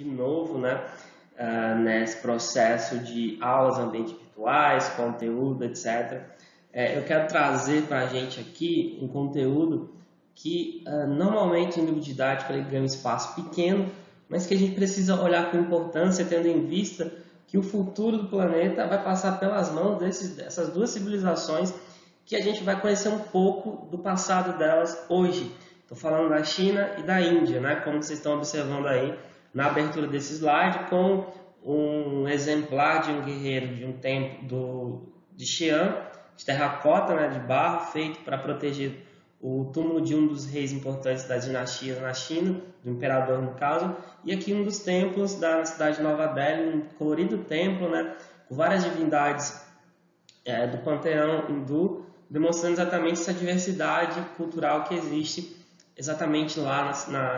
de novo, né, nesse processo de aulas ambientes virtuais, conteúdo, etc. Eu quero trazer para a gente aqui um conteúdo que normalmente em livro didático ele ganha um espaço pequeno, mas que a gente precisa olhar com importância, tendo em vista que o futuro do planeta vai passar pelas mãos dessas duas civilizações que a gente vai conhecer um pouco do passado delas hoje. Estou falando da China e da Índia, né? Como vocês estão observando aí na abertura desse slide, com um exemplar de um guerreiro de um templo de Xi'an, de terracota, né, de barro, feito para proteger o túmulo de um dos reis importantes das dinastias na China, do imperador no caso, e aqui um dos templos da cidade de Nova Delhi, um colorido templo, né, com várias divindades do panteão hindu, demonstrando exatamente essa diversidade cultural que existe exatamente lá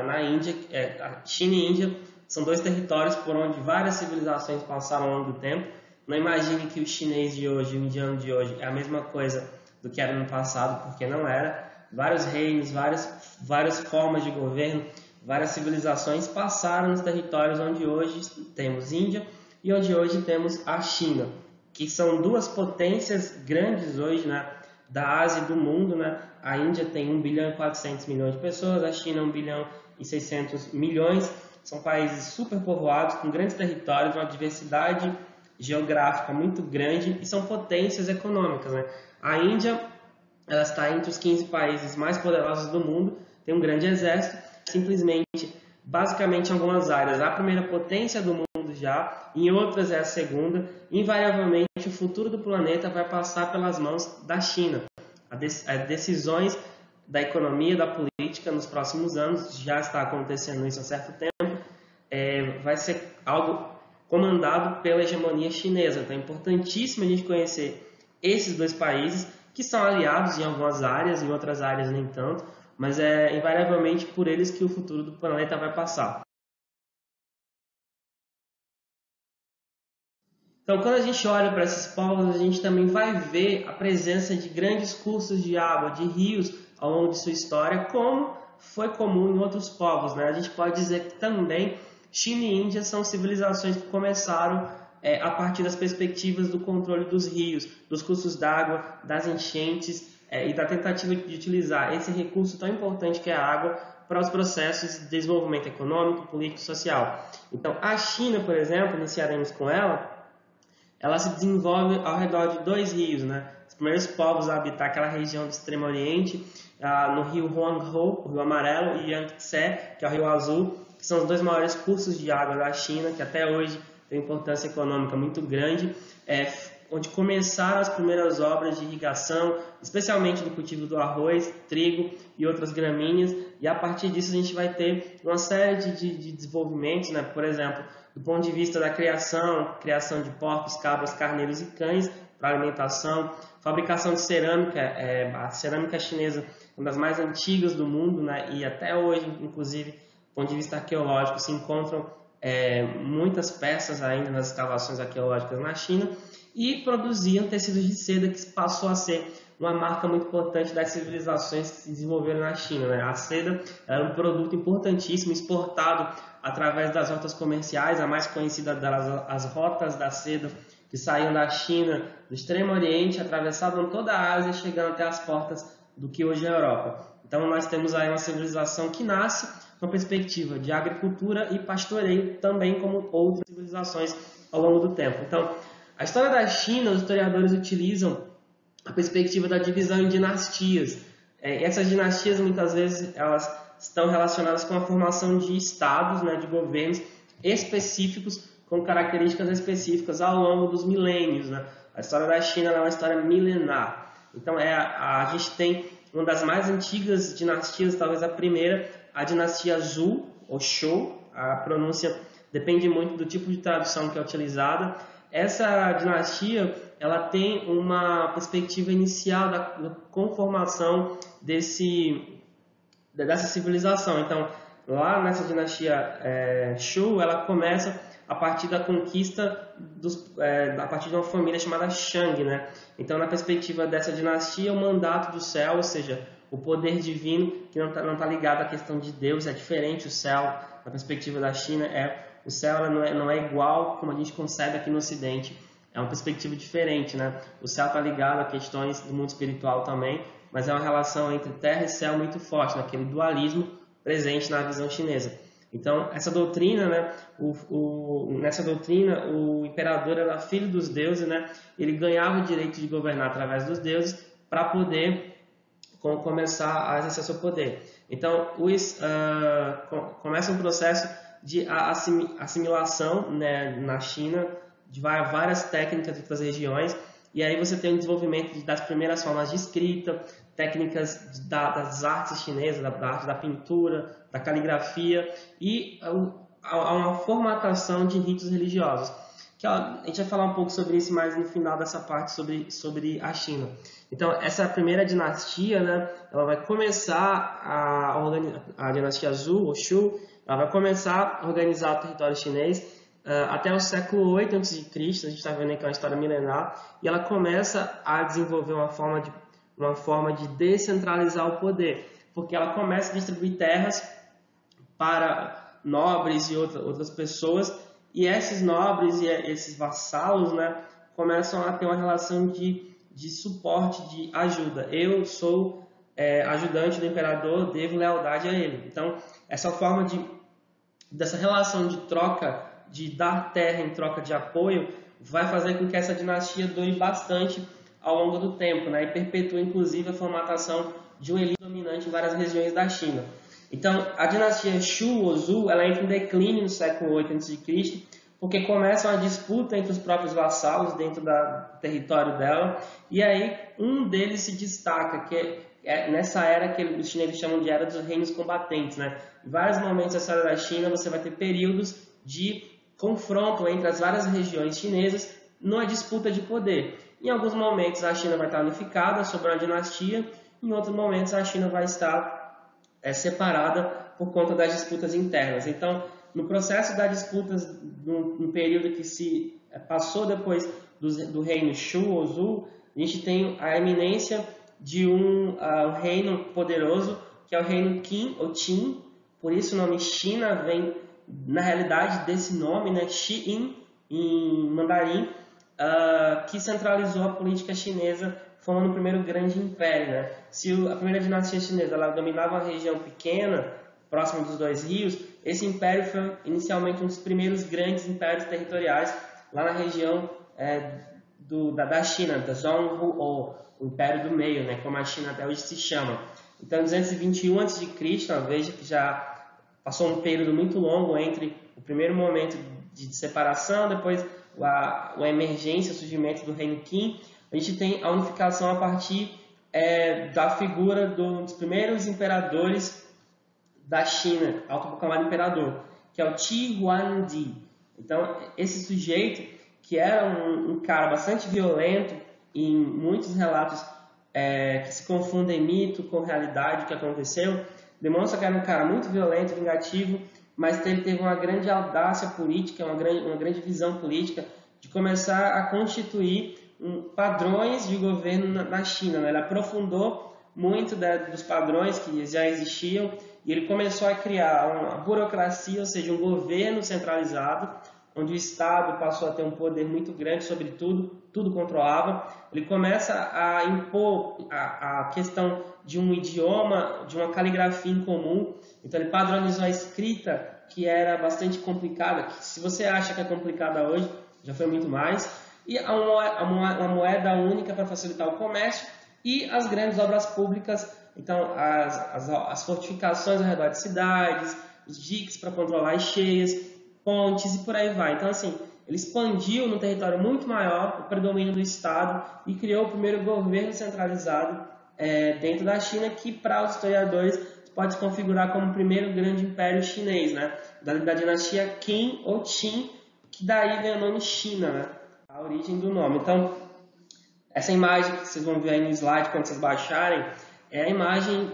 na Índia. A China e Índia são dois territórios por onde várias civilizações passaram ao longo do tempo. Não imagine que o chinês de hoje, o indiano de hoje, é a mesma coisa do que era no passado, porque não era. Vários reinos, várias formas de governo, várias civilizações passaram nos territórios onde hoje temos Índia e onde hoje temos a China, que são duas potências grandes hoje, né, da Ásia e do mundo, né? A Índia tem 1 bilhão e 400 milhões de pessoas, a China 1 bilhão e 600 milhões. São países superpovoados, com grandes territórios, uma diversidade geográfica muito grande e são potências econômicas, né? A Índia, ela está entre os 15 países mais poderosos do mundo, tem um grande exército, simplesmente, basicamente em algumas áreas, a primeira potência do mundo já, em outras é a segunda. Invariavelmente, o futuro do planeta vai passar pelas mãos da China. As decisões da economia, da política nos próximos anos, já está acontecendo isso há certo tempo, vai ser algo comandado pela hegemonia chinesa. Então é importantíssimo a gente conhecer esses dois países, que são aliados em algumas áreas, em outras áreas nem tanto, mas é invariavelmente por eles que o futuro do planeta vai passar. Então, quando a gente olha para esses povos, a gente também vai ver a presença de grandes cursos de água, de rios ao longo de sua história, como foi comum em outros povos, né? A gente pode dizer que também China e Índia são civilizações que começaram a partir das perspectivas do controle dos rios, dos cursos d'água, das enchentes e da tentativa de utilizar esse recurso tão importante que é a água para os processos de desenvolvimento econômico, político e social. Então, a China, por exemplo, iniciaremos com ela se desenvolve ao redor de dois rios, né? Os primeiros povos a habitar aquela região do Extremo Oriente, no rio Huanghe, o rio amarelo, e Yangtze, que é o rio azul, que são os dois maiores cursos de água da China, que até hoje tem importância econômica muito grande, onde começaram as primeiras obras de irrigação, especialmente do cultivo do arroz, trigo e outras gramíneas, e a partir disso a gente vai ter uma série de desenvolvimentos, né? Por exemplo, do ponto de vista da criação de porcos, cabras, carneiros e cães para alimentação, fabricação de cerâmica, a cerâmica chinesa é uma das mais antigas do mundo, né? E até hoje, inclusive, do ponto de vista arqueológico, se encontram muitas peças ainda nas escavações arqueológicas na China, e produziam tecidos de seda, que passou a ser uma marca muito importante das civilizações que se desenvolveram na China, né? A seda era um produto importantíssimo, exportado através das rotas comerciais, a mais conhecida delas, as rotas da seda, que saíam da China, do Extremo Oriente, atravessavam toda a Ásia, chegando até as portas do que hoje é a Europa. Então nós temos aí uma civilização que nasce com a perspectiva de agricultura e pastoreio, também como outras civilizações ao longo do tempo. Então, a história da China, os historiadores utilizam a perspectiva da divisão em dinastias. Essas dinastias, muitas vezes, elas estão relacionadas com a formação de estados, né, de governos específicos, com características específicas ao longo dos milênios, né? A história da China é uma história milenar. Então, a gente tem uma das mais antigas dinastias, talvez a primeira, a dinastia Zhou, ou Shou. A pronúncia depende muito do tipo de tradução que é utilizada. Essa dinastia, ela tem uma perspectiva inicial da conformação dessa civilização. Então, lá nessa dinastia Shu, ela começa a partir da conquista a partir de uma família chamada Shang, né? Então, na perspectiva dessa dinastia, o mandato do céu, ou seja, o poder divino, que não tá ligado à questão de Deus, é diferente. O céu, na perspectiva da China, é O céu ela não é igual como a gente concebe aqui no Ocidente. É uma perspectiva diferente, né? O céu está ligado a questões do mundo espiritual também, mas é uma relação entre terra e céu muito forte, naquele dualismo presente na visão chinesa. Então, essa doutrina, né? Nessa doutrina, o imperador era filho dos deuses, né? Ele ganhava o direito de governar através dos deuses para poder começar a exercer seu poder. Então, começa um processo de assimilação, né, na China, de várias técnicas de outras regiões, e aí você tem o desenvolvimento das primeiras formas de escrita, técnicas das artes chinesas, da arte da pintura, da caligrafia, e uma formatação de ritos religiosos. Que a gente vai falar um pouco sobre isso mais no final dessa parte sobre a China. Então, essa primeira dinastia, né, ela vai começar a dinastia Zhou, ou Shu, ela vai começar a organizar o território chinês até o século 8 a.C., a gente está vendo que é uma história milenar, e ela começa a desenvolver uma forma de descentralizar o poder, porque ela começa a distribuir terras para nobres e outras pessoas, e esses nobres e esses vassalos, né, começam a ter uma relação de suporte, de ajuda. Eu sou ajudante do imperador, devo lealdade a ele. Então, essa forma dessa relação de troca, de dar terra em troca de apoio, vai fazer com que essa dinastia dure bastante ao longo do tempo, né, e perpetua inclusive a formatação de um elite dominante em várias regiões da China. Então, a dinastia Shu ou Zhou, ela entra em declínio no século 8 a.C., porque começa uma disputa entre os próprios vassalos dentro do território dela, e aí um deles se destaca, que é nessa era que os chineses chamam de Era dos Reinos Combatentes, né? Em vários momentos da história da China, você vai ter períodos de confronto entre as várias regiões chinesas numa disputa de poder. Em alguns momentos a China vai estar unificada sobre uma dinastia, em outros momentos a China vai estar separada por conta das disputas internas. Então, no processo das disputas, no período que se passou depois do reino Shu ou Zhou, a gente tem a eminência de um reino poderoso, que é o reino Qin ou Qin. Por isso o nome China vem, na realidade, desse nome, né, Xi'in, em mandarim, que centralizou a política chinesa, formando o primeiro grande império, né? Se a primeira dinastia chinesa ela dominava uma região pequena, próximo dos dois rios, esse império foi inicialmente um dos primeiros grandes impérios territoriais lá na região da China, da Zhonghu, ou o Império do Meio, né, como a China até hoje se chama. Então, em 221 a.C., veja que já passou um período muito longo entre o primeiro momento de separação, depois a emergência, o surgimento do reino Qin. A gente tem a unificação a partir da figura dos primeiros imperadores da China, autoproclamado imperador, que é o Qi Huangdi. Então, esse sujeito, que era um cara bastante violento, em muitos relatos que se confundem mito com realidade, o que aconteceu, demonstra que era um cara muito violento, vingativo, mas ele teve uma grande audácia política, uma grande visão política, de começar a constituir padrões de governo na China, né? Ele aprofundou muito dos padrões que já existiam, e ele começou a criar uma burocracia, ou seja, um governo centralizado, onde o Estado passou a ter um poder muito grande sobre tudo controlava. Ele começa a impor a questão de um idioma, de uma caligrafia em comum. Então ele padronizou a escrita, que era bastante complicada, que se você acha que é complicada hoje, já foi muito mais. E uma moeda única para facilitar o comércio e as grandes obras públicas. Então, as fortificações ao redor de cidades, os diques para controlar as cheias, pontes e por aí vai. Então, assim, ele expandiu no território muito maior o predomínio do Estado e criou o primeiro governo centralizado dentro da China, que para os historiadores pode se configurar como o primeiro grande império chinês, né? Da dinastia Qin ou Qin, que daí vem o nome China, né? A origem do nome. Então, essa imagem que vocês vão ver aí no slide quando vocês baixarem, é a imagem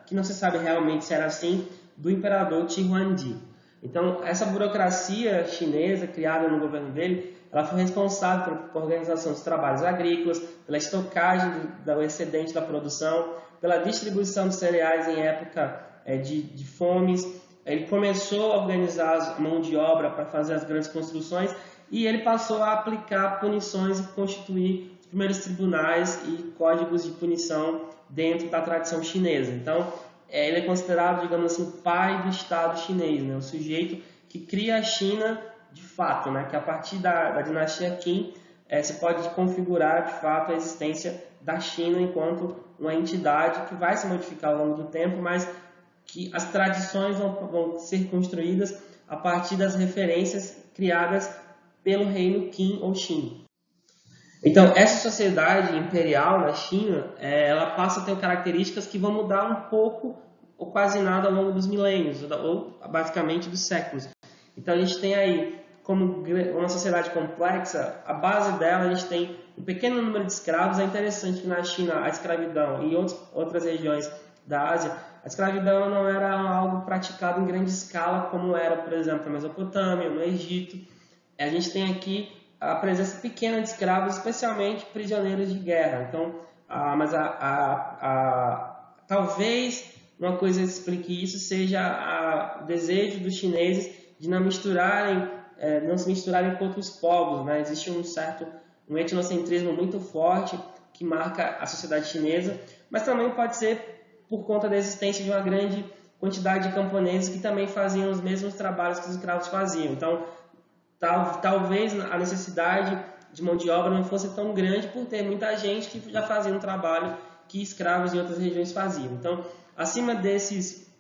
que não se sabe realmente se era assim, do imperador Qi Huangdi. Então, essa burocracia chinesa criada no governo dele, ela foi responsável pela organização dos trabalhos agrícolas, pela estocagem do excedente da produção, pela distribuição de cereais em época de fomes, ele começou a organizar a mão de obra para fazer as grandes construções e ele passou a aplicar punições e constituir os primeiros tribunais e códigos de punição dentro da tradição chinesa. Então, ele é considerado, digamos assim, o pai do Estado chinês, né? O sujeito que cria a China de fato, né? Que a partir da dinastia Qin se pode configurar de fato a existência da China enquanto uma entidade que vai se modificar ao longo do tempo, mas que as tradições vão ser construídas a partir das referências criadas pelo reino Qin ou Qin. Então, essa sociedade imperial na China, ela passa a ter características que vão mudar um pouco ou quase nada ao longo dos milênios, ou basicamente dos séculos. Então, a gente tem aí, como uma sociedade complexa, a base dela, a gente tem um pequeno número de escravos. É interessante que na China, a escravidão e outras regiões da Ásia, a escravidão não era algo praticado em grande escala, como era, por exemplo, na Mesopotâmia, no Egito. A gente tem aqui a presença pequena de escravos, especialmente prisioneiros de guerra. Então, talvez uma coisa que explique isso seja o desejo dos chineses de não se misturarem com outros povos, né? Existe um etnocentrismo muito forte que marca a sociedade chinesa, mas também pode ser por conta da existência de uma grande quantidade de camponeses que também faziam os mesmos trabalhos que os escravos faziam. Então, talvez a necessidade de mão de obra não fosse tão grande por ter muita gente que já fazia um trabalho que escravos em outras regiões faziam. Então, acima desses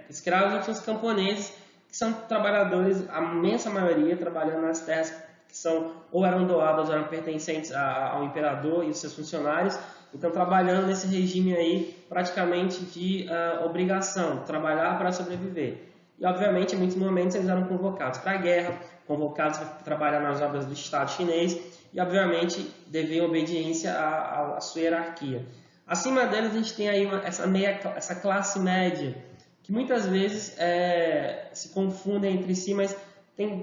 escravos, a gente tem os camponeses, que são trabalhadores, a imensa maioria, trabalhando nas terras que ou eram doadas ou eram pertencentes ao imperador e os seus funcionários. Então, trabalhando nesse regime aí, praticamente de obrigação, trabalhar para sobreviver. E, obviamente, em muitos momentos eles eram convocados para a guerra, convocados para trabalhar nas obras do Estado chinês e, obviamente, deviam obediência à sua hierarquia. Acima deles, a gente tem aí essa classe média, que muitas vezes se confundem entre si, mas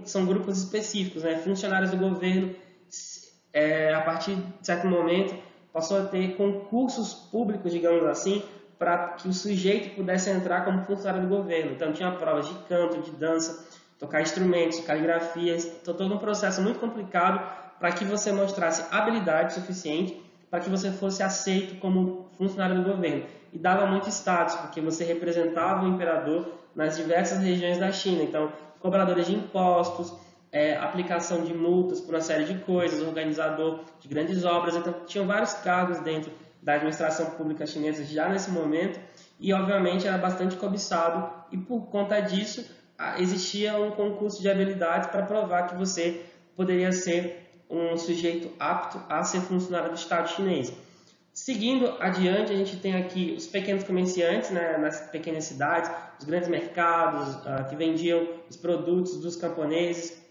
são grupos específicos, né? Funcionários do governo, a partir de certo momento, passou a ter concursos públicos, digamos assim, para que o sujeito pudesse entrar como funcionário do governo. Então, tinha provas de canto, de dança, tocar instrumentos, caligrafias, todo um processo muito complicado para que você mostrasse habilidade suficiente para que você fosse aceito como funcionário do governo. E dava muito status, porque você representava o imperador nas diversas regiões da China. Então, cobradores de impostos, aplicação de multas por uma série de coisas, organizador de grandes obras. Então, tinham vários cargos dentro da administração pública chinesa já nesse momento e, obviamente, era bastante cobiçado e, por conta disso, existia um concurso de habilidades para provar que você poderia ser um sujeito apto a ser funcionário do Estado chinês. Seguindo adiante, a gente tem aqui os pequenos comerciantes, né, nas pequenas cidades, os grandes mercados que vendiam os produtos dos camponeses,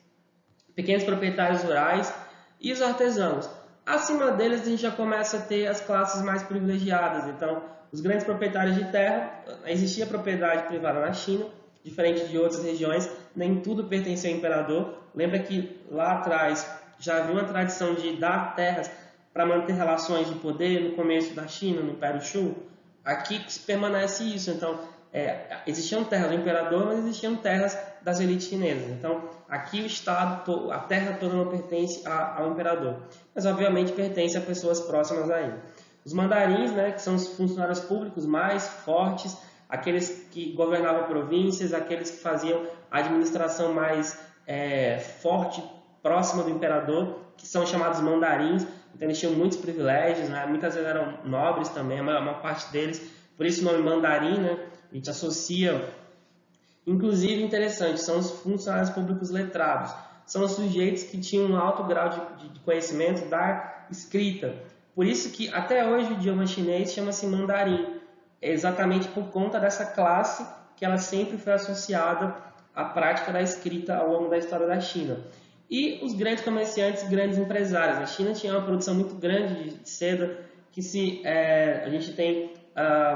pequenos proprietários rurais e os artesãos. Acima deles, a gente já começa a ter as classes mais privilegiadas. Então, os grandes proprietários de terra, existia propriedade privada na China, diferente de outras regiões, nem tudo pertencia ao imperador. Lembra que lá atrás já havia uma tradição de dar terras para manter relações de poder no começo da China, no Império Shu? Aqui permanece isso. Então, existiam terras do imperador, mas existiam terras das elites chinesas. Então, aqui o Estado, a terra toda não pertence ao imperador, mas obviamente pertence a pessoas próximas a ele. Os mandarins, né, que são os funcionários públicos mais fortes, aqueles que governavam províncias, aqueles que faziam a administração mais forte, próxima do imperador, que são chamados mandarins. Então, eles tinham muitos privilégios, né? Muitas vezes eram nobres também, a maior parte deles. Por isso o nome mandarim, né? A gente associa. Inclusive, interessante, são os funcionários públicos letrados. São os sujeitos que tinham um alto grau de conhecimento da escrita. Por isso que até hoje o idioma chinês chama-se mandarim, exatamente por conta dessa classe que ela sempre foi associada à prática da escrita ao longo da história da China. E os grandes comerciantes, grandes empresários. A China tinha uma produção muito grande de seda, que a gente tem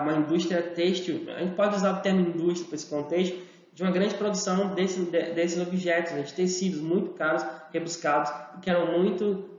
uma indústria têxtil, a gente pode usar o termo indústria para esse contexto, de uma grande produção desses objetos, né, de tecidos muito caros, rebuscados, que eram muito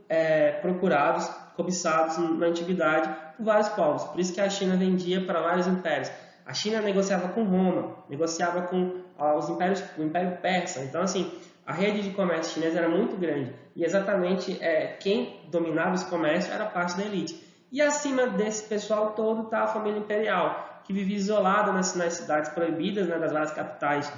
procurados, cobiçados na antiguidade por vários povos. Por isso que a China vendia para vários impérios. A China negociava com Roma, negociava com o Império Persa. Então, assim, a rede de comércio chinesa era muito grande. E exatamente quem dominava esse comércio era parte da elite. E acima desse pessoal todo está a família imperial, que vivia isolada nas cidades proibidas, né, das várias capitais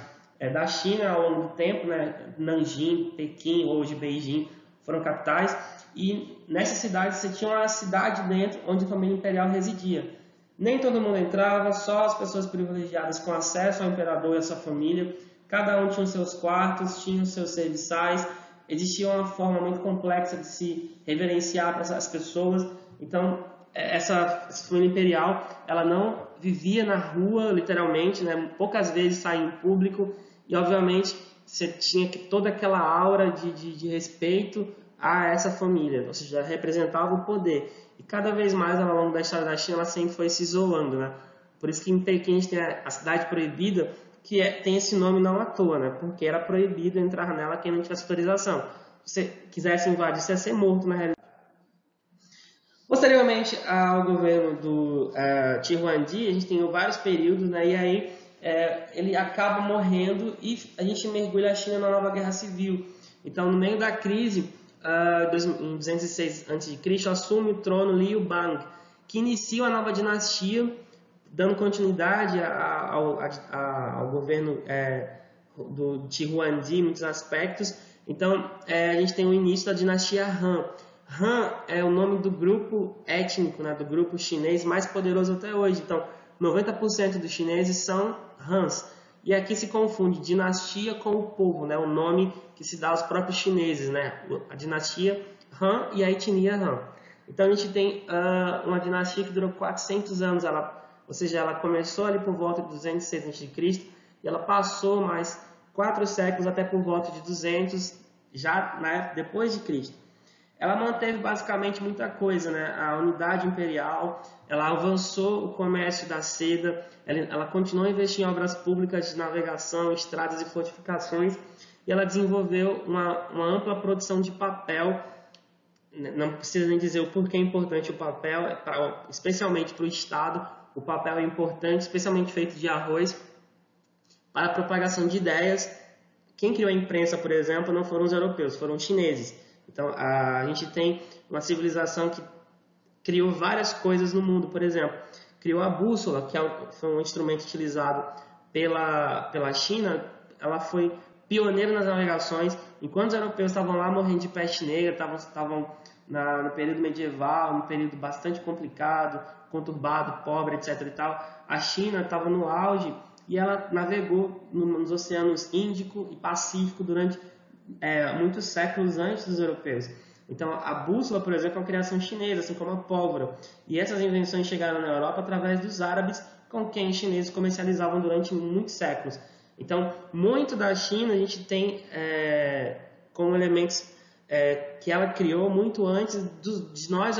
da China ao longo do tempo, né? Nanjing, Pequim, hoje Beijing, foram capitais. E nessas cidades você tinha uma cidade dentro onde a família imperial residia. Nem todo mundo entrava, só as pessoas privilegiadas com acesso ao imperador e à sua família. Cada um tinha os seus quartos, tinha os seus serviçais. Existia uma forma muito complexa de se reverenciar para as pessoas. Então, essa família imperial, ela não vivia na rua, literalmente, né? Poucas vezes saía em público. E, obviamente, você tinha toda aquela aura de respeito a essa família, ou seja, representava o poder. E cada vez mais, ao longo da história da China, ela sempre foi se isolando, né? Por isso que em Pequim a gente tem a cidade proibida, que tem esse nome não à toa, né? Porque era proibido entrar nela quem não tivesse autorização. Se você quisesse invadir, você ia ser morto, na realidade. Posteriormente ao governo do Ti Huangdi, a gente tem vários períodos, né? E aí ele acaba morrendo e a gente mergulha a China na nova guerra civil. Então, no meio da crise, em 206 a.C., assume o trono Liu Bang, que inicia uma nova dinastia, dando continuidade ao governo do Ti Huangdi em muitos aspectos. Então, a gente tem o início da dinastia Han. Han é o nome do grupo étnico, né, do grupo chinês mais poderoso até hoje. Então, 90% dos chineses são Hans. E aqui se confunde dinastia com o povo, né, o nome que se dá aos próprios chineses, né, a dinastia Han e a etnia Han. Então, a gente tem uma dinastia que durou 400 anos, ou seja, ela começou ali por volta de 206 a.C. e ela passou mais 4 séculos até por volta de 200, já depois de Cristo. Ela manteve basicamente muita coisa, né? A unidade imperial, ela avançou o comércio da seda, ela continuou a investir em obras públicas de navegação, estradas e fortificações, e ela desenvolveu uma ampla produção de papel. Não precisa nem dizer o porquê é importante o papel, especialmente para o Estado. O papel é importante, especialmente feito de arroz, para a propagação de ideias. Quem criou a imprensa, por exemplo, não foram os europeus, foram os chineses. Então, a gente tem uma civilização que criou várias coisas no mundo. Por exemplo, criou a bússola, que foi um instrumento utilizado pela China. Ela foi pioneira nas navegações. Enquanto os europeus estavam lá morrendo de peste negra, estavam no período medieval, um período bastante complicado, conturbado, pobre, etc. e tal, a China estava no auge e ela navegou nos oceanos Índico e Pacífico durante muitos séculos antes dos europeus. Então, a bússola, por exemplo, é uma criação chinesa, assim como a pólvora. E essas invenções chegaram na Europa através dos árabes, com quem os chineses comercializavam durante muitos séculos. Então, muito da China a gente tem como elementos que ela criou muito antes de nós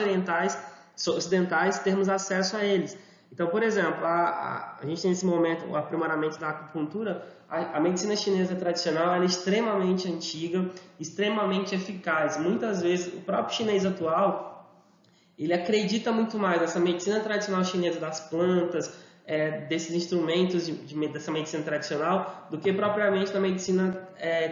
ocidentais termos acesso a eles. Então, por exemplo, a gente tem nesse momento o aprimoramento da acupuntura. A medicina chinesa tradicional é extremamente antiga, extremamente eficaz. Muitas vezes, o próprio chinês atual, ele acredita muito mais nessa medicina tradicional chinesa das plantas, desses instrumentos dessa medicina tradicional, do que propriamente na medicina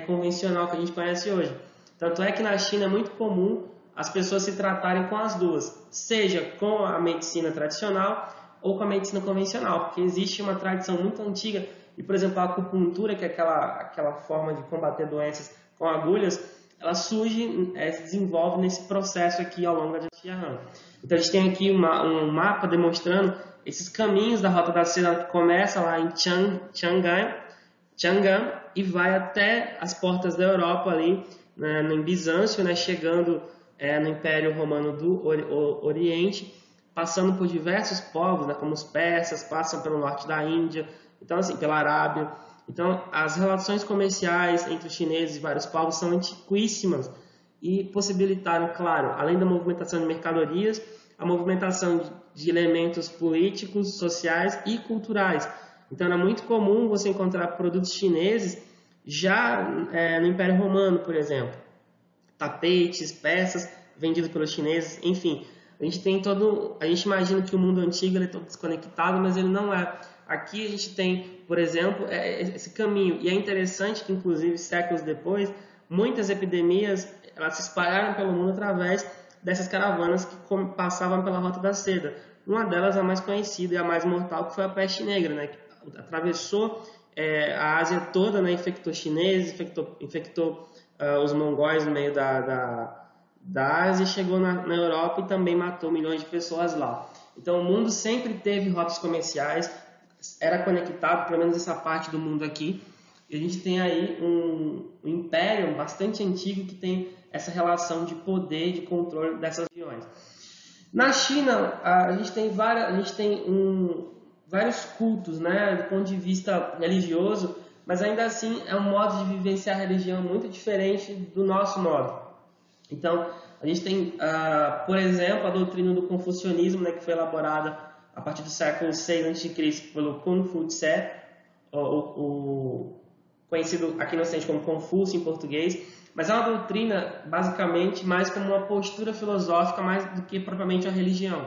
convencional que a gente conhece hoje. Tanto é que na China é muito comum as pessoas se tratarem com as duas, seja com a medicina tradicional ou com a medicina convencional, porque existe uma tradição muito antiga. E, por exemplo, a acupuntura, que é aquela forma de combater doenças com agulhas, ela surge, se desenvolve nesse processo aqui ao longo da dinastia Han. Então, a gente tem aqui um mapa demonstrando esses caminhos da Rota da Seda, que começa lá em Chang'an e vai até as portas da Europa ali, né, em Bizâncio, né, chegando no Império Romano do Oriente, passando por diversos povos, né, como os persas, passam pelo norte da Índia, então, assim, pela Arábia. Então, as relações comerciais entre os chineses e vários povos são antiquíssimas e possibilitaram, claro, além da movimentação de mercadorias, a movimentação de elementos políticos, sociais e culturais. Então, era muito comum você encontrar produtos chineses já no Império Romano, por exemplo. Tapetes, peças vendidos pelos chineses, enfim. A gente imagina que o mundo antigo ele é todo desconectado, mas ele não é. Aqui a gente tem, por exemplo, esse caminho. E é interessante que, inclusive, séculos depois, muitas epidemias elas se espalharam pelo mundo através dessas caravanas que passavam pela Rota da Seda. Uma delas, a mais conhecida e a mais mortal, que foi a peste negra, né? Que atravessou a Ásia toda, né? Infectou chineses, infectou os mongóis no meio da Ásia, chegou na Europa e também matou milhões de pessoas lá. Então o mundo sempre teve rotas comerciais, era conectado, pelo menos essa parte do mundo aqui. E a gente tem aí um império bastante antigo que tem essa relação de poder, de controle dessas regiões. Na China, a gente tem vários cultos, né, do ponto de vista religioso, mas ainda assim é um modo de vivenciar a religião muito diferente do nosso modo. Então, a gente tem, por exemplo, a doutrina do confucionismo, né, que foi elaborada a partir do século VI a.C. pelo Kung Fu Tse, conhecido aqui no Ocidente como Confúcio em português, mas é uma doutrina basicamente mais como uma postura filosófica mais do que propriamente a religião.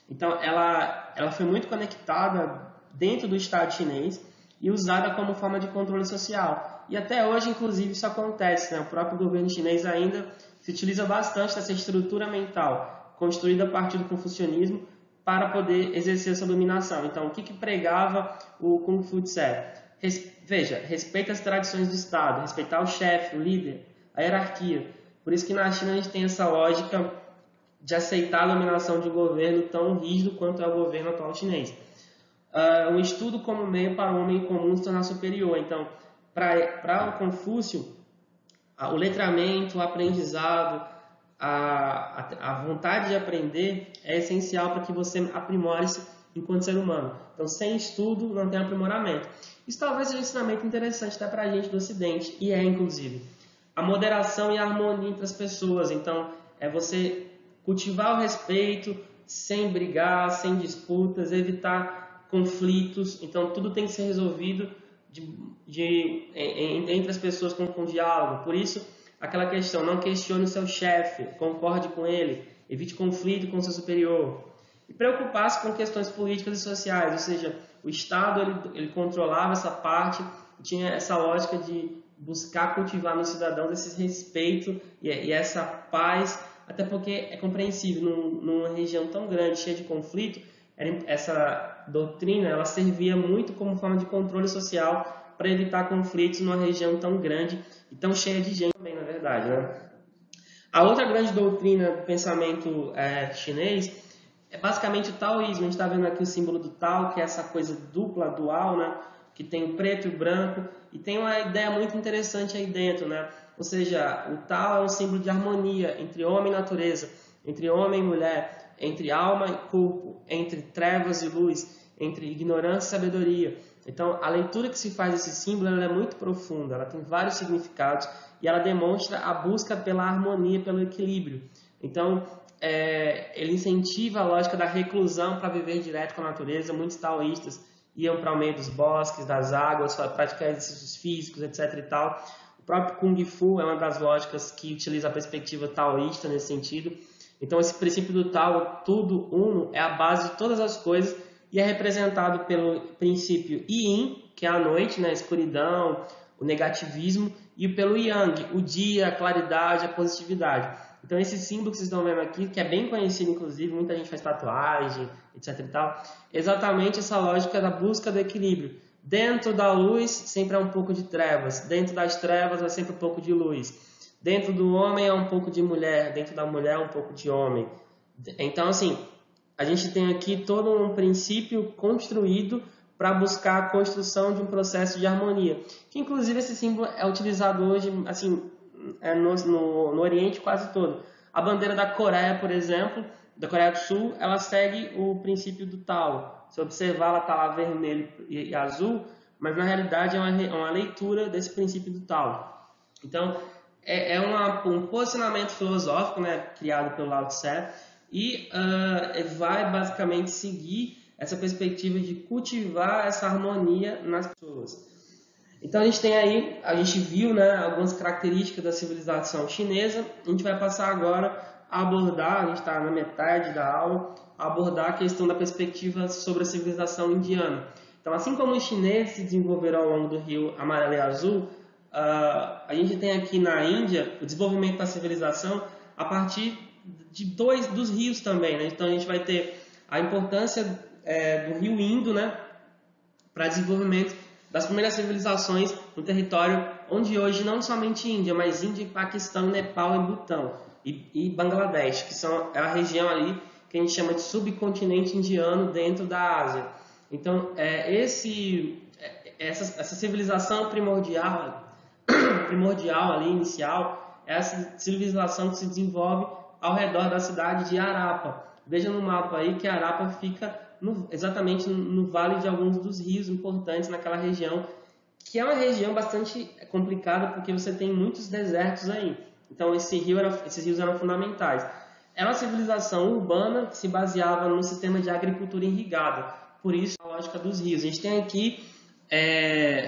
Então, ela foi muito conectada dentro do Estado chinês e usada como forma de controle social. E até hoje, inclusive, isso acontece, né? O próprio governo chinês ainda se utiliza bastante dessa estrutura mental construída a partir do confucionismo para poder exercer essa dominação. Então, o que pregava o Kung Fu Tse? Veja, respeita as tradições do Estado, respeitar o chefe, o líder, a hierarquia. Por isso que na China a gente tem essa lógica de aceitar a dominação de um governo tão rígido quanto é o governo atual chinês. Um estudo como meio para o homem comum se tornar superior. Então, para o Confúcio, o letramento, o aprendizado, a vontade de aprender é essencial para que você aprimore-se enquanto ser humano. Então, sem estudo, não tem aprimoramento. Isso talvez seja um ensinamento interessante até para a gente do Ocidente, e inclusive. A moderação e a harmonia entre as pessoas. Então, é você cultivar o respeito sem brigar, sem disputas, evitar conflitos. Então, tudo tem que ser resolvido entre as pessoas com diálogo. Por isso, aquela questão, não questione o seu chefe, concorde com ele, evite conflito com o seu superior. E preocupar-se com questões políticas e sociais, ou seja, o Estado ele controlava essa parte, tinha essa lógica de buscar cultivar nos cidadãos esse respeito e essa paz, até porque é compreensível, numa região tão grande, cheia de conflito, essa doutrina ela servia muito como forma de controle social para evitar conflitos numa região tão grande e tão cheia de gente também, na verdade, né? A outra grande doutrina do pensamento chinês é basicamente o taoísmo. A gente está vendo aqui o símbolo do Tao, que é essa coisa dupla, dual, né? Que tem o preto e o branco, e tem uma ideia muito interessante aí dentro, né? Ou seja, o Tao é um símbolo de harmonia entre homem e natureza, entre homem e mulher, entre alma e corpo, entre trevas e luz, entre ignorância e sabedoria. Então, a leitura que se faz desse símbolo ela é muito profunda, ela tem vários significados e ela demonstra a busca pela harmonia, pelo equilíbrio. Então, ele incentiva a lógica da reclusão para viver direto com a natureza. Muitos taoístas iam para o meio dos bosques, das águas, praticar exercícios físicos, etc. e tal. O próprio Kung Fu é uma das lógicas que utiliza a perspectiva taoísta nesse sentido. Então, esse princípio do Tao, tudo uno, é a base de todas as coisas e é representado pelo princípio Yin, que é a noite, né, a escuridão, o negativismo, e pelo Yang, o dia, a claridade, a positividade. Então, esse símbolo que vocês estão vendo aqui, que é bem conhecido, inclusive, muita gente faz tatuagem, etc. e tal, exatamente essa lógica da busca do equilíbrio. Dentro da luz, sempre há um pouco de trevas. Dentro das trevas, há sempre um pouco de luz. Dentro do homem, há um pouco de mulher. Dentro da mulher, há um pouco de homem. Então, assim, a gente tem aqui todo um princípio construído para buscar a construção de um processo de harmonia. Que, inclusive, esse símbolo é utilizado hoje, assim, no Oriente quase todo. A bandeira da Coreia, por exemplo, da Coreia do Sul, ela segue o princípio do Tao. Se observar, ela está lá vermelho e azul, mas na realidade é uma leitura desse princípio do Tao. Então, um posicionamento filosófico, né, criado pelo Lao Tse, e vai basicamente seguir essa perspectiva de cultivar essa harmonia nas pessoas. Então a gente viu, né, algumas características da civilização chinesa. A gente vai passar agora a abordar, a gente está na metade da aula, a abordar a questão da perspectiva sobre a civilização indiana. Então, assim como os chineses se desenvolveram ao longo do rio Amarelo e Azul, a gente tem aqui na Índia o desenvolvimento da civilização a partir de dos rios também, né? Então, a gente vai ter a importância do rio Indo, né, para desenvolvimento das primeiras civilizações no território onde hoje não somente Índia, mas Índia, Paquistão, Nepal e Butão e Bangladesh, que é a região ali que a gente chama de subcontinente indiano dentro da Ásia. Então, essa civilização primordial ali, inicial, é essa civilização que se desenvolve ao redor da cidade de Harappa. Veja no mapa aí que Harappa fica exatamente no vale de alguns dos rios importantes naquela região, que é uma região bastante complicada porque você tem muitos desertos aí. Então esses rios eram fundamentais. Era uma civilização urbana que se baseava no sistema de agricultura irrigada, por isso a lógica dos rios. A gente tem aqui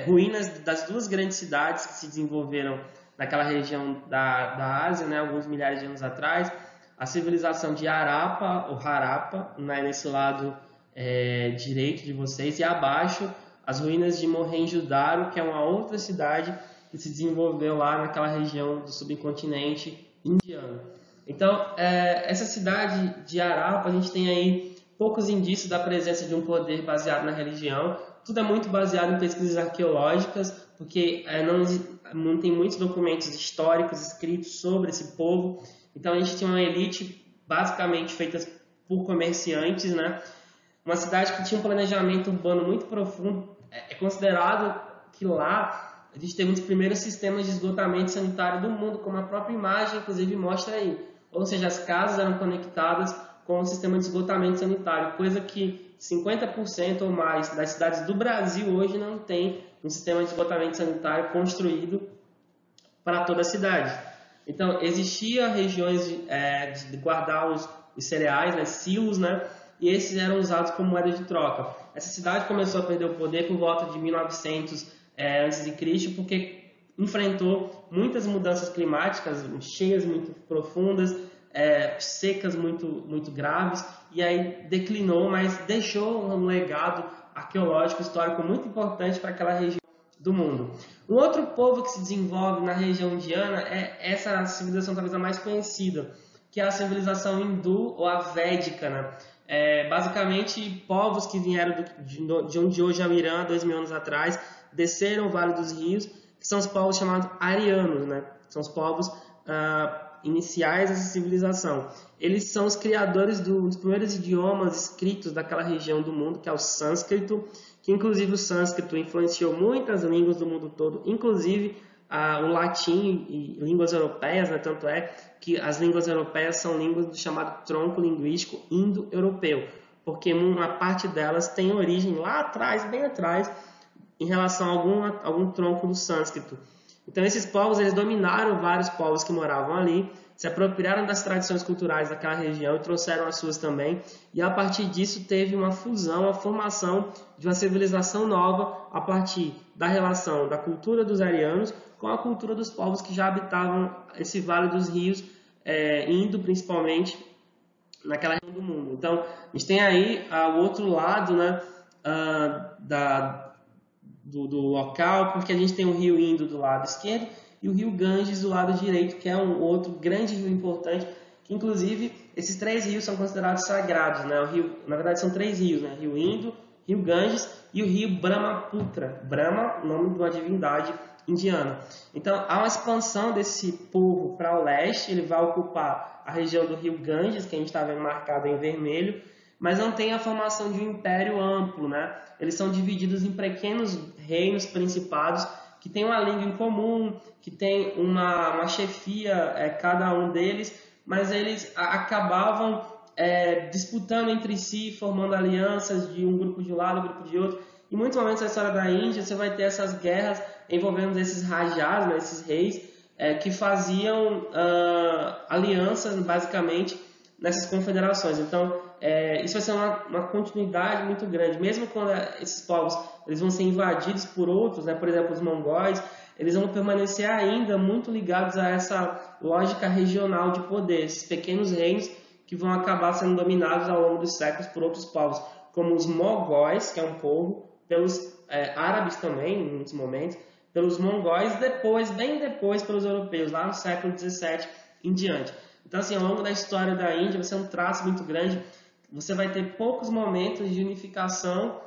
ruínas das duas grandes cidades que se desenvolveram naquela região da Ásia, né, alguns milhares de anos atrás. A civilização de Harappa, ou Harappa, né, nesse lado direito de vocês, e abaixo as ruínas de Mohenjo-Daro, que é uma outra cidade que se desenvolveu lá naquela região do subcontinente indiano. Então, essa cidade de Harappa, a gente tem aí poucos indícios da presença de um poder baseado na religião. Tudo é muito baseado em pesquisas arqueológicas, porque não tem muitos documentos históricos escritos sobre esse povo. Então, a gente tinha uma elite basicamente feita por comerciantes, né? Uma cidade que tinha um planejamento urbano muito profundo. É considerado que lá a gente teve um dos primeiros sistemas de esgotamento sanitário do mundo, como a própria imagem, inclusive, mostra aí. Ou seja, as casas eram conectadas com o sistema de esgotamento sanitário, coisa que 50% ou mais das cidades do Brasil hoje não tem um sistema de esgotamento sanitário construído para toda a cidade. Então, existia regiões de guardar os cereais, né, silos, né, e esses eram usados como moeda de troca. Essa cidade começou a perder o poder por volta de 1900 a.C., porque enfrentou muitas mudanças climáticas, cheias muito profundas, secas muito graves, e aí declinou, mas deixou um legado arqueológico, histórico muito importante para aquela região do mundo. Um outro povo que se desenvolve na região indiana é essa civilização talvez a mais conhecida, que é a civilização hindu ou a védica, né? Basicamente, povos que vieram de onde hoje é o Irã, 2000 anos atrás, desceram o Vale dos Rios, que são os povos chamados arianos, né? São os povos iniciais dessa civilização. Eles são os criadores dos primeiros idiomas escritos daquela região do mundo, que é o sânscrito, que inclusive o sânscrito influenciou muitas línguas do mundo todo, inclusive o latim e línguas europeias, né? Tanto é que as línguas europeias são línguas do chamado tronco linguístico indo-europeu, porque uma parte delas tem origem lá atrás, bem atrás, em relação a algum tronco do sânscrito. Então esses povos eles dominaram vários povos que moravam ali, se apropriaram das tradições culturais daquela região e trouxeram as suas também, e a partir disso teve uma fusão, a formação de uma civilização nova a partir da relação da cultura dos arianos com a cultura dos povos que já habitavam esse Vale dos Rios, indo principalmente naquela região do mundo. Então a gente tem aí o outro lado, né, do local, porque a gente tem o rio Indo do lado esquerdo e o rio Ganges do lado direito, que é um outro grande rio importante, que inclusive esses três rios são considerados sagrados, né? Na verdade são três rios, né? Rio Indo, rio Ganges e o rio Brahmaputra. Brahma, nome de uma divindade indiana. Então há uma expansão desse povo para o leste, ele vai ocupar a região do rio Ganges, que a gente está vendo marcado em vermelho, mas não tem a formação de um império amplo, né? Eles são divididos em pequenos reinos, principados, que têm uma língua em comum, que tem uma chefia, cada um deles, mas eles acabavam disputando entre si, formando alianças de um grupo de um lado, um grupo de outro. Em muitos momentos da história da Índia, você vai ter essas guerras envolvendo esses rajas, né, esses reis, que faziam alianças, basicamente, nessas confederações. Então, isso vai ser uma continuidade muito grande. Mesmo quando esses povos eles vão ser invadidos por outros, né, por exemplo, os mongóis, eles vão permanecer ainda muito ligados a essa lógica regional de poder, esses pequenos reinos que vão acabar sendo dominados ao longo dos séculos por outros povos, como os mogóis, que é um povo, pelos árabes também, em muitos momentos, pelos mongóis, depois, bem depois, pelos europeus, lá no século XVII em diante. Então, assim, ao longo da história da Índia, vai ser um traço muito grande. Você vai ter poucos momentos de unificação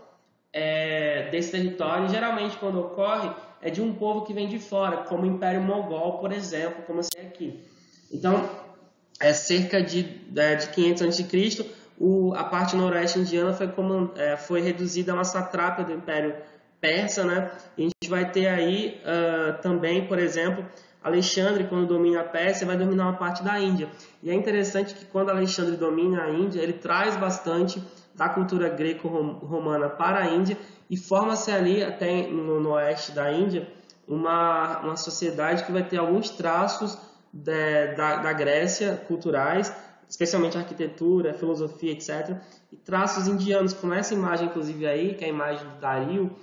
desse território. Geralmente, quando ocorre, é de um povo que vem de fora, como o Império Mogol, por exemplo, como assim aqui. Então, cerca de 500 a.C., a parte noroeste indiana foi reduzida a uma satrápia do Império Persa, né? E a gente vai ter aí também, por exemplo, Alexandre, quando domina a Pérsia, vai dominar uma parte da Índia. E é interessante que quando Alexandre domina a Índia, ele traz bastante da cultura greco-romana para a Índia e forma-se ali, até no oeste da Índia, uma sociedade que vai ter alguns traços da Grécia culturais, especialmente arquitetura, filosofia, etc. E traços indianos, como essa imagem, inclusive aí, que é a imagem do Dario,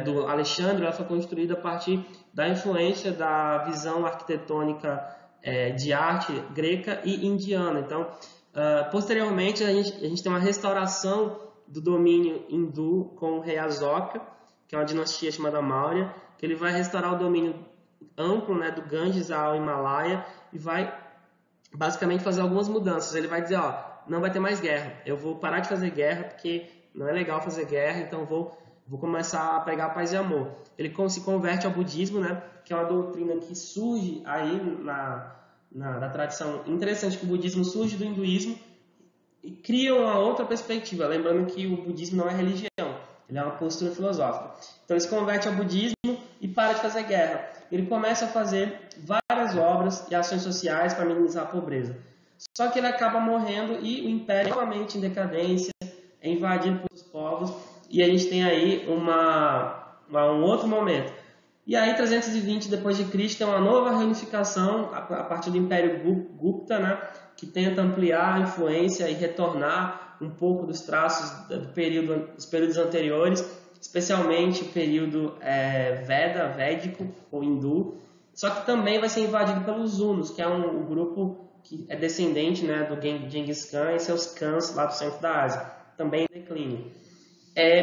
do Alexandre, ela foi construída a partir da influência da visão arquitetônica de arte greca e indiana. Então, posteriormente, a gente tem uma restauração do domínio hindu com o rei Asoka, que é uma dinastia chamada Maurya, que ele vai restaurar o domínio amplo, né, do Ganges ao Himalaia e vai basicamente fazer algumas mudanças. Ele vai dizer, não vai ter mais guerra, eu vou parar de fazer guerra porque não é legal fazer guerra, então vou começar a pregar paz e amor. Ele se converte ao budismo, né, que é uma doutrina que surge aí na tradição. Interessante que o budismo surge do hinduísmo e cria uma outra perspectiva, lembrando que o budismo não é religião, ele é uma postura filosófica. Então ele se converte ao budismo e para de fazer guerra. Ele começa a fazer várias obras e ações sociais para minimizar a pobreza. Só que ele acaba morrendo e o império novamente em decadência, é invadido pelos povos, e a gente tem aí um outro momento. E aí, 320 depois de Cristo, tem uma nova reunificação a partir do Império Gupta, né, que tenta ampliar a influência e retornar um pouco dos traços dos períodos anteriores, especialmente o período védico ou hindu, só que também vai ser invadido pelos Hunos, que é um grupo que é descendente, né, do Genghis Khan e seus clãs lá do centro da Ásia, também em declínio.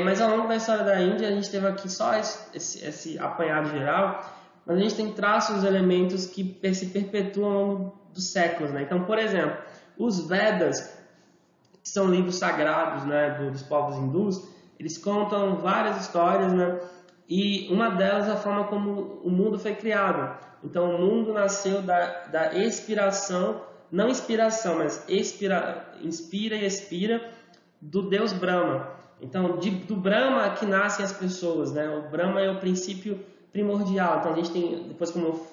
Mas ao longo da história da Índia, a gente teve aqui só esse apanhado geral, mas a gente tem traços, elementos que se perpetuam ao longo dos séculos, né? Então, por exemplo, os Vedas, que são livros sagrados, né, dos povos hindus, eles contam várias histórias, né? E uma delas é a forma como o mundo foi criado. Então, o mundo nasceu da expiração, não inspiração, mas inspira e expira do Deus Brahma. Então, do Brahma que nascem as pessoas, né? O Brahma é o princípio primordial. Então, a gente tem, depois como eu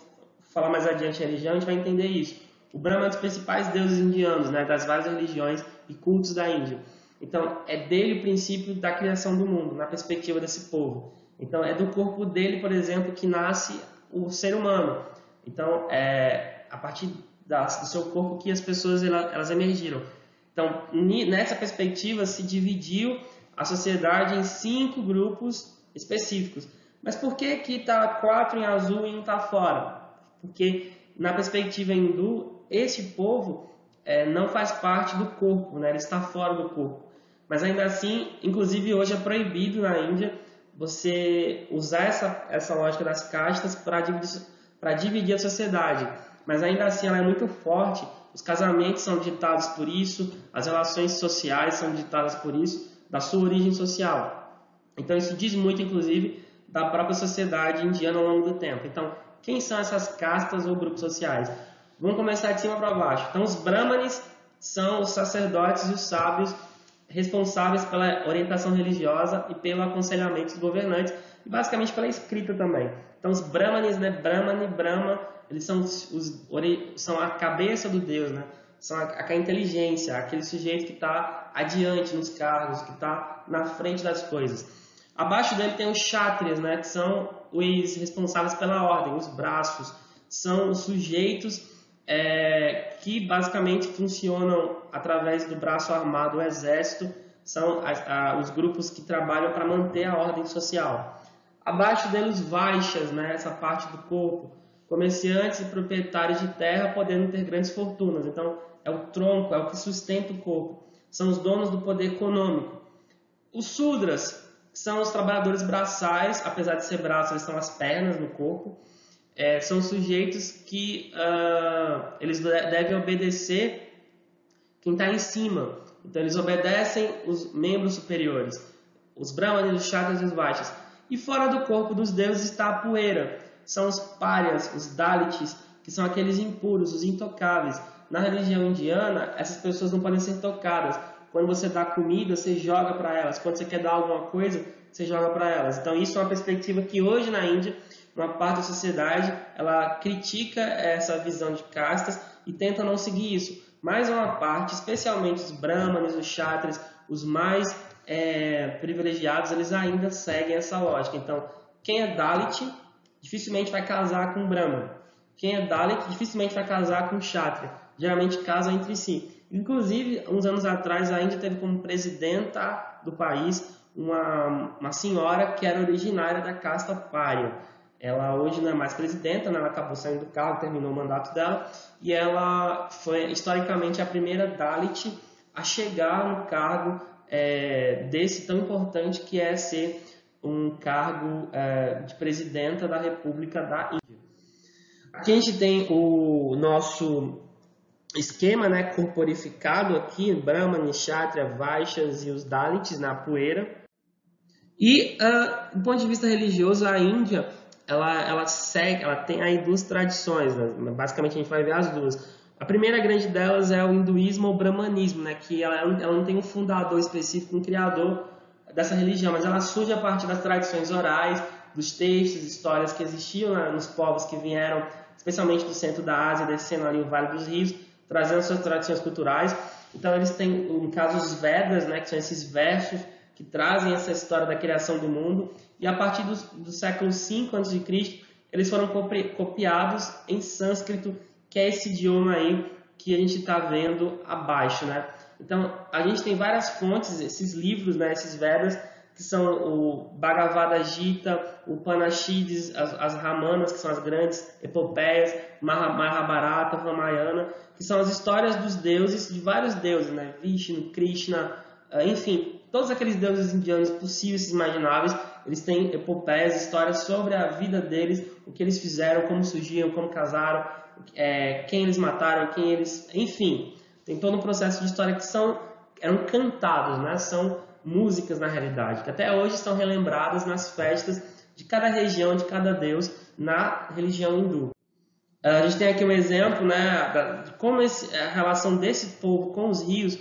falar mais adiante a religião, a gente vai entender isso. O Brahma é um dos principais deuses indianos, né? Das várias religiões e cultos da Índia. Então, é dele o princípio da criação do mundo, na perspectiva desse povo. Então, é do corpo dele, por exemplo, que nasce o ser humano. Então, é a partir do seu corpo que as pessoas elas emergiram. Então, nessa perspectiva, se dividiu a sociedade em 5 grupos específicos. Mas por que está 4 em azul e um está fora? Porque, na perspectiva hindu, esse povo não faz parte do corpo, né? Ele está fora do corpo. Mas ainda assim, inclusive hoje é proibido na Índia você usar essa lógica das castas para dividir a sociedade. Mas ainda assim ela é muito forte, os casamentos são ditados por isso, as relações sociais são ditadas por isso, da sua origem social. Então isso diz muito, inclusive, da própria sociedade indiana ao longo do tempo. Então, quem são essas castas ou grupos sociais? Vamos começar de cima para baixo. Então, os brahmanes são os sacerdotes e os sábios responsáveis pela orientação religiosa e pelo aconselhamento dos governantes, e basicamente pela escrita também. Então, os brahmanes, né, Brahman e Brahma, eles são a cabeça do Deus, né? São a inteligência, aquele sujeito que está adiante nos cargos, que está na frente das coisas. Abaixo dele tem os kshatriyas, né, que são os responsáveis pela ordem, os braços, são os sujeitos que basicamente funcionam através do braço armado, o exército, são os grupos que trabalham para manter a ordem social. Abaixo deles, vaixas, né, essa parte do corpo, comerciantes e proprietários de terra podendo ter grandes fortunas. Então, é o tronco, é o que sustenta o corpo. São os donos do poder econômico. Os Sudras são os trabalhadores braçais, apesar de ser braços, eles são as pernas no corpo. São sujeitos que eles devem obedecer quem está em cima. Então eles obedecem os membros superiores, os brahmanes, os kshatriyas e os vaishyas. E fora do corpo dos deuses está a poeira. São os párias, os dalits, que são aqueles impuros, os intocáveis. Na religião indiana, essas pessoas não podem ser tocadas. Quando você dá comida, você joga para elas. Quando você quer dar alguma coisa, você joga para elas. Então isso é uma perspectiva que hoje na Índia, uma parte da sociedade, ela critica essa visão de castas e tenta não seguir isso. Mas uma parte, especialmente os brahmanes, os kshatriyas, os mais privilegiados, eles ainda seguem essa lógica. Então, quem é Dalit dificilmente vai casar com um brahman. Quem é Dalit dificilmente vai casar com um kshatriya. Geralmente casam entre si. Inclusive, uns anos atrás, a Índia teve como presidenta do país uma senhora que era originária da casta Pária. Ela hoje não é mais presidenta, né? Ela acabou saindo do cargo, terminou o mandato dela, e ela foi historicamente a primeira Dalit a chegar no cargo desse tão importante que é ser um cargo de presidenta da República da Índia. Aqui a gente tem o nosso esquema, né, corporificado aqui, Brahmana, Kshatriya, Vaishyas e os Dalits na poeira. E do ponto de vista religioso, a Índia ela tem aí duas tradições, né? Basicamente a gente vai ver as duas. A primeira grande delas é o hinduísmo ou brahmanismo, né? Que ela não tem um fundador específico, um criador dessa religião, mas ela surge a partir das tradições orais, dos textos, histórias que existiam, né, nos povos que vieram, especialmente do centro da Ásia, descendo ali o Vale dos Rios, trazendo suas tradições culturais. Então eles têm, no caso, os Vedas, né, que são esses versos que trazem essa história da criação do mundo, e a partir do século V a.C., eles foram copiados em sânscrito, que é esse idioma aí que a gente está vendo abaixo, né? Então, a gente tem várias fontes, esses livros, né, esses Vedas, que são o Bhagavad Gita, o Upanishads, as Ramanas, que são as grandes epopeias, Mahabharata, Ramayana, que são as histórias dos deuses, de vários deuses, né? Vishnu, Krishna, enfim, todos aqueles deuses indianos possíveis e imagináveis, eles têm epopeias, histórias sobre a vida deles, o que eles fizeram, como surgiram, como casaram, quem eles mataram, quem eles... Enfim, tem todo um processo de história que eram cantados, né? São músicas na realidade, que até hoje estão relembradas nas festas de cada região, de cada deus, na religião hindu. A gente tem aqui um exemplo, né, de como a relação desse povo com os rios.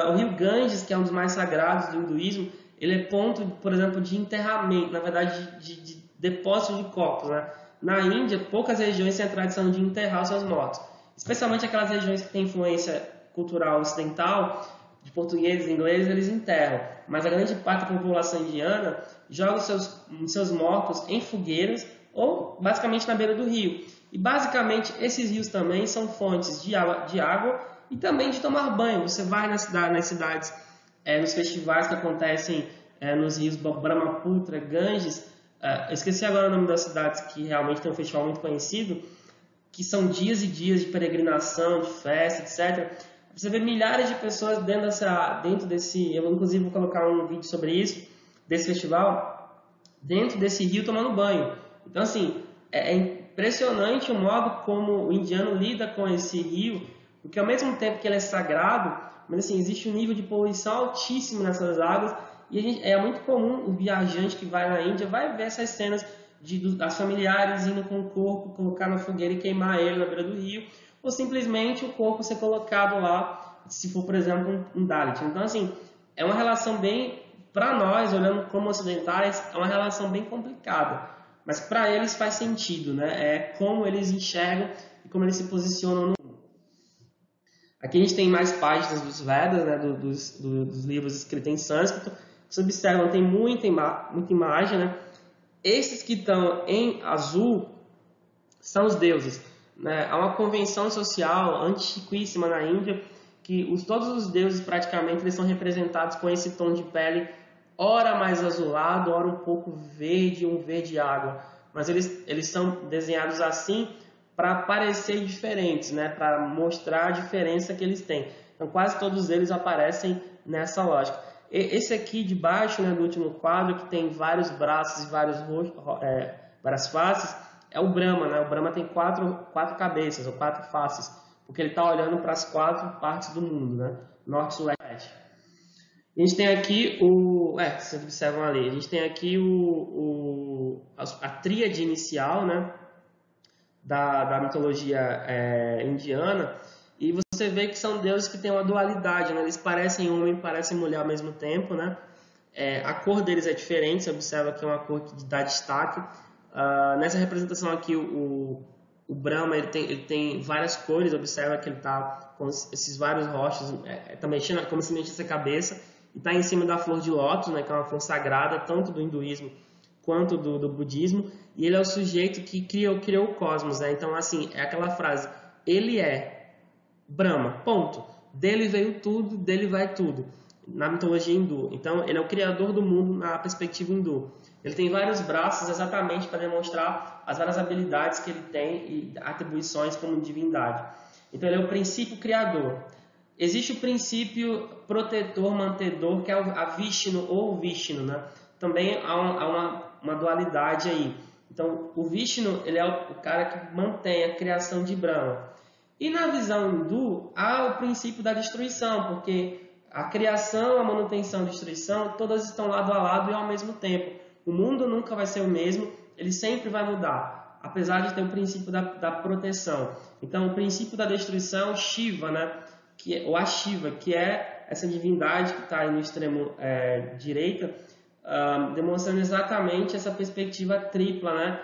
O rio Ganges, que é um dos mais sagrados do hinduísmo, ele é ponto, por exemplo, de enterramento, na verdade, de depósito de corpos, né? Na Índia, poucas regiões têm a tradição de enterrar os seus mortos, especialmente aquelas regiões que têm influência cultural ocidental, de portugueses e ingleses, eles enterram. Mas a grande parte da população indiana joga os seus mortos em fogueiras ou basicamente na beira do rio. E basicamente esses rios também são fontes de água e também de tomar banho. Você vai nas cidades, nos festivais que acontecem nos rios Brahmaputra, Ganges, eu esqueci agora o nome das cidades que realmente tem um festival muito conhecido, que são dias e dias de peregrinação, de festa, etc. Você vê milhares de pessoas dentro desse... Eu, inclusive, vou colocar um vídeo sobre isso, desse festival, dentro desse rio tomando banho. Então, assim, é impressionante o modo como o indiano lida com esse rio, porque ao mesmo tempo que ele é sagrado, mas assim, existe um nível de poluição altíssimo nessas águas, e é muito comum o viajante que vai na Índia vai ver essas cenas das familiares indo com o corpo, colocar na fogueira e queimar ele na beira do rio, ou simplesmente o corpo ser colocado lá, se for, por exemplo, um Dalit. Então, assim, é uma relação bem, para nós, olhando como ocidentais, é uma relação bem complicada. Mas para eles faz sentido, né? É como eles enxergam e como eles se posicionam no mundo. Aqui a gente tem mais páginas dos Vedas, né? dos livros escritos em sânscrito. Vocês observam, tem muita imagem, né? Esses que estão em azul são os deuses. Né? Há uma convenção social antiquíssima na Índia que todos os deuses praticamente eles são representados com esse tom de pele, ora mais azulado, ora um pouco verde, um verde água. Mas eles são desenhados assim para parecer diferentes, né? Para mostrar a diferença que eles têm. Então quase todos eles aparecem nessa lógica. esse aqui de baixo, né, do último quadro, que tem vários braços e várias faces, é o Brahma, né? O Brahma tem quatro cabeças, ou quatro faces, porque ele está olhando para as quatro partes do mundo, né? Norte, sul, leste, oeste. A gente tem aqui vocês observam ali, a gente tem aqui a tríade inicial, né, da mitologia indiana, e você vê que são deuses que têm uma dualidade, né? Eles parecem homem, parecem mulher ao mesmo tempo, né? A cor deles é diferente, você observa que é uma cor que dá destaque. Nessa representação aqui, o Brahma ele tem várias cores, observa que ele está com esses vários rostos, tá mexendo, como se mexesse a cabeça, e está em cima da flor de lótus, né, que é uma flor sagrada, tanto do hinduísmo quanto do budismo, e ele é o sujeito que criou o cosmos, né? Então, assim, é aquela frase, ele é Brahma, ponto. Dele veio tudo, dele vai tudo, na mitologia hindu. Então, ele é o criador do mundo na perspectiva hindu. Ele tem vários braços exatamente para demonstrar as várias habilidades que ele tem e atribuições como divindade. Então, ele é o princípio criador. Existe o princípio protetor, mantedor, que é a Vishnu ou o Vishnu, né? Também há uma dualidade aí. Então, o Vishnu ele é o cara que mantém a criação de Brahma. E na visão hindu, há o princípio da destruição, porque a criação, a manutenção e a destruição, todas estão lado a lado e ao mesmo tempo. O mundo nunca vai ser o mesmo, ele sempre vai mudar, apesar de ter o princípio da proteção. Então, o princípio da destruição, Shiva, né? Ou a Shiva, que é essa divindade que está aí no extremo direita, demonstrando exatamente essa perspectiva tripla, né?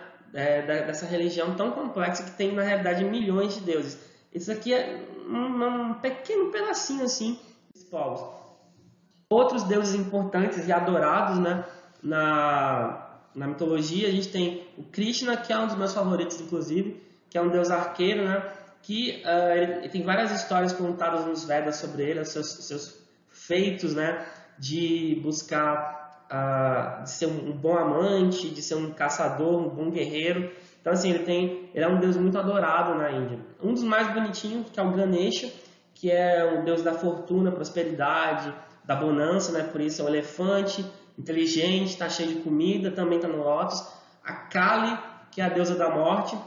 Dessa religião tão complexa que tem, na realidade, milhões de deuses. Isso aqui é um pequeno pedacinho assim dos povos. Outros deuses importantes e adorados, né, na mitologia, a gente tem o Krishna, que é um dos meus favoritos, inclusive, que é um deus arqueiro, né, que ele tem várias histórias contadas nos Vedas sobre ele, os seus feitos, né, de buscar, de ser um bom amante, de ser um caçador, um bom guerreiro. Então, assim, ele é um deus muito adorado na Índia. Um dos mais bonitinhos, que é o Ganesha, que é o deus da fortuna, prosperidade, da bonança, né? Por isso é um elefante, inteligente, está cheio de comida, também está no lótus. A Kali, que é a deusa da morte,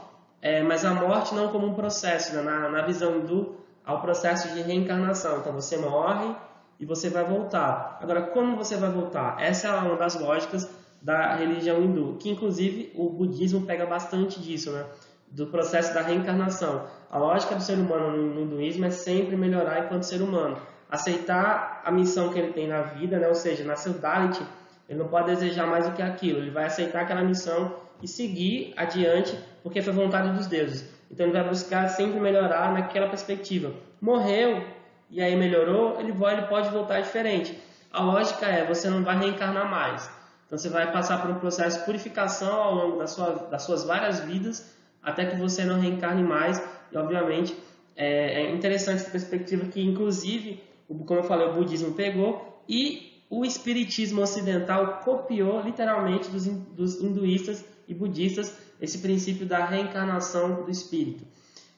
mas a morte não como um processo, né? Na visão hindu, há o processo de reencarnação. Então, você morre e você vai voltar. Agora, como você vai voltar? Essa é uma das lógicas da religião hindu, que inclusive o budismo pega bastante disso, né? Do processo da reencarnação. A lógica do ser humano no hinduísmo é sempre melhorar enquanto ser humano, aceitar a missão que ele tem na vida, né? Ou seja, nasceu Dalit, ele não pode desejar mais do que aquilo, ele vai aceitar aquela missão e seguir adiante, porque foi vontade dos deuses. Então ele vai buscar sempre melhorar naquela perspectiva. Morreu e aí melhorou, ele pode voltar diferente. A lógica é, você não vai reencarnar mais. Então você vai passar por um processo de purificação ao longo das suas várias vidas, até que você não reencarne mais. E obviamente é interessante essa perspectiva que, inclusive, como eu falei, o budismo pegou e o espiritismo ocidental copiou literalmente dos hinduístas e budistas esse princípio da reencarnação do espírito.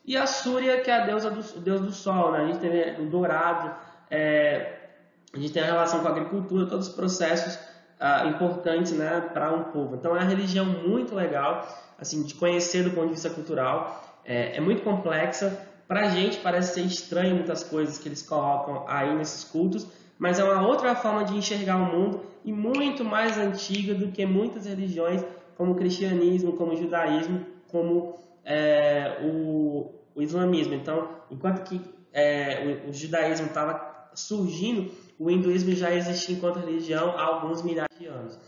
E a Surya, que é a deusa o deus do sol, né? A gente tem o dourado, a gente tem a relação com a agricultura, todos os processos importantes, né, para um povo. Então é uma religião muito legal, assim, de conhecer do ponto de vista cultural. É muito complexa. Para a gente parece ser estranho muitas coisas que eles colocam aí nesses cultos, mas é uma outra forma de enxergar o mundo e muito mais antiga do que muitas religiões, como o cristianismo, como o judaísmo, como o islamismo. Então, enquanto que o judaísmo estava surgindo, o hinduísmo já existia enquanto religião há alguns milhares de anos.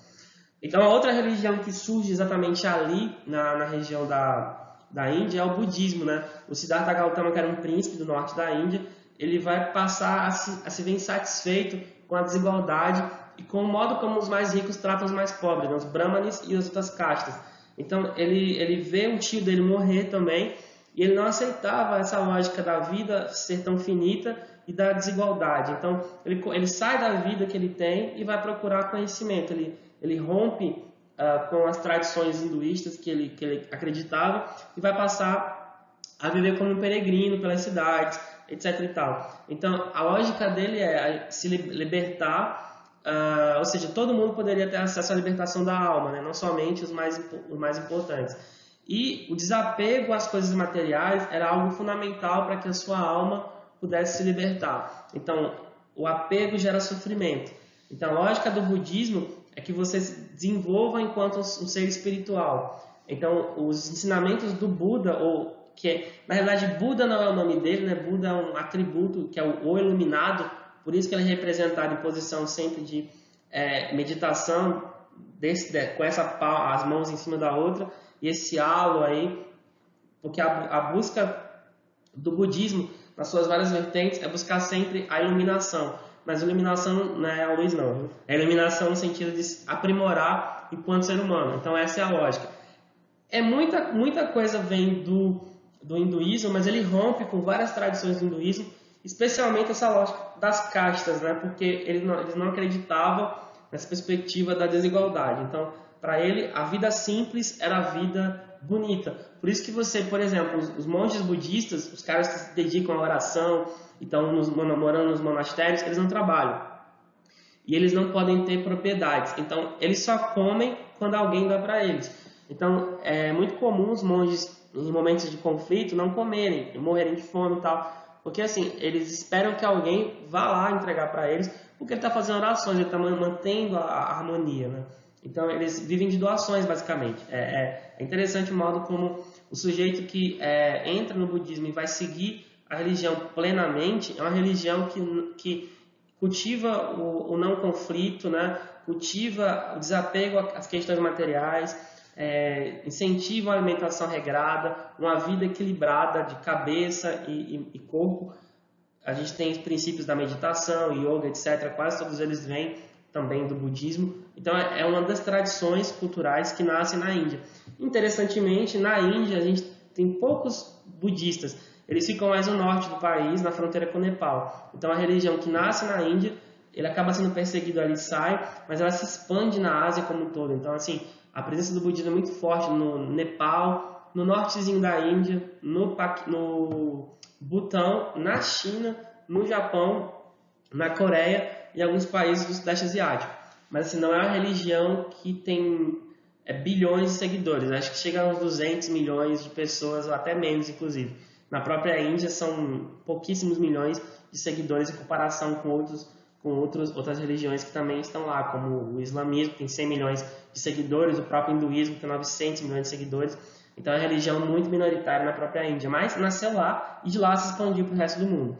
Então, a outra religião que surge exatamente ali, na região da Índia, é o budismo, né? O Siddhartha Gautama, que era um príncipe do norte da Índia, ele vai passar a se ver insatisfeito com a desigualdade e com o modo como os mais ricos tratam os mais pobres, né? Os brahmanes e as outras castas. Então, ele vê o tio dele morrer também, e ele não aceitava essa lógica da vida ser tão finita e da desigualdade. Então, ele sai da vida que ele tem e vai procurar conhecimento. Ele rompe com as tradições hinduístas que ele acreditava e vai passar a viver como um peregrino pelas cidades, etc. e tal. Então, a lógica dele é se libertar ou seja, todo mundo poderia ter acesso à libertação da alma, né? Não somente os mais importantes. E o desapego às coisas materiais era algo fundamental para que a sua alma pudesse se libertar. Então, o apego gera sofrimento. Então, a lógica do budismo é que você se desenvolva enquanto um ser espiritual. Então, os ensinamentos do Buda, na realidade, Buda não é o nome dele, né? Buda é um atributo que é o iluminado, por isso que ele é representado em posição sempre de meditação, com as mãos em cima da outra, e esse halo aí, porque a busca do budismo, nas suas várias vertentes, é buscar sempre a iluminação. Mas a iluminação não é a luz, não. Viu? É a iluminação no sentido de se aprimorar enquanto ser humano. Então, essa é a lógica. Muita coisa vem do hinduísmo, mas ele rompe com várias tradições do hinduísmo, especialmente essa lógica das castas, né? Porque eles não acreditavam nessa perspectiva da desigualdade. Então, para ele, a vida simples era a vida bonita. Por isso que você, por exemplo, os monges budistas, os caras que se dedicam à oração, então morando nos monastérios, eles não trabalham. E eles não podem ter propriedades. Então, eles só comem quando alguém dá para eles. Então, é muito comum os monges, em momentos de conflito, não comerem, morrerem de fome e tal. Porque, assim, eles esperam que alguém vá lá entregar para eles, porque ele está fazendo orações, ele está mantendo a harmonia, né? Então, eles vivem de doações, basicamente. É interessante o modo como o sujeito que entra no budismo e vai seguir a religião plenamente, é uma religião que cultiva o não conflito, né? Cultiva o desapego às questões materiais, incentiva a alimentação regrada, uma vida equilibrada de cabeça e corpo. A gente tem os princípios da meditação, yoga, etc. Quase todos eles vêm também do budismo. Então, é uma das tradições culturais que nascem na Índia. Interessantemente, na Índia, a gente tem poucos budistas. Eles ficam mais no norte do país, na fronteira com o Nepal. Então, a religião que nasce na Índia, ele acaba sendo perseguido ali, sai, mas ela se expande na Ásia como um todo. Então, assim, a presença do budismo é muito forte no Nepal, no nortezinho da Índia, no Butão, na China, no Japão, na Coreia e alguns países do Sudeste Asiático. Mas assim, não é uma religião que tem bilhões de seguidores. Acho que chega a uns 200 milhões de pessoas, ou até menos, inclusive. Na própria Índia são pouquíssimos milhões de seguidores em comparação com outras religiões que também estão lá, como o islamismo, que tem 100 milhões de seguidores, o próprio hinduísmo, que tem 900 milhões de seguidores. Então é uma religião muito minoritária na própria Índia, mas nasceu lá e de lá se expandiu para o resto do mundo.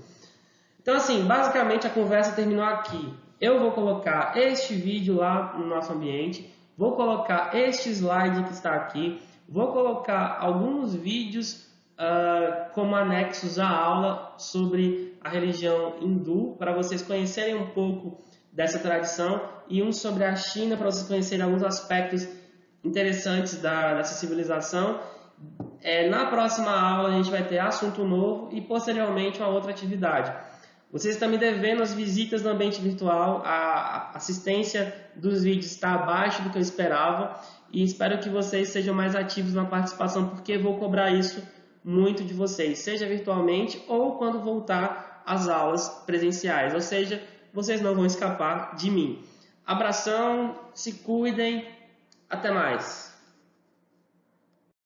Então, assim, basicamente a conversa terminou aqui. Eu vou colocar este vídeo lá no nosso ambiente, vou colocar este slide que está aqui, vou colocar alguns vídeos como anexos à aula sobre a religião hindu, para vocês conhecerem um pouco dessa tradição, e um sobre a China, para vocês conhecerem alguns aspectos interessantes dessa civilização. Na próxima aula a gente vai ter assunto novo e posteriormente uma outra atividade. Vocês estão me devendo as visitas no ambiente virtual, a assistência dos vídeos está abaixo do que eu esperava e espero que vocês sejam mais ativos na participação, porque vou cobrar isso muito de vocês, seja virtualmente ou quando voltar às aulas presenciais, ou seja, vocês não vão escapar de mim. Abração, se cuidem, até mais!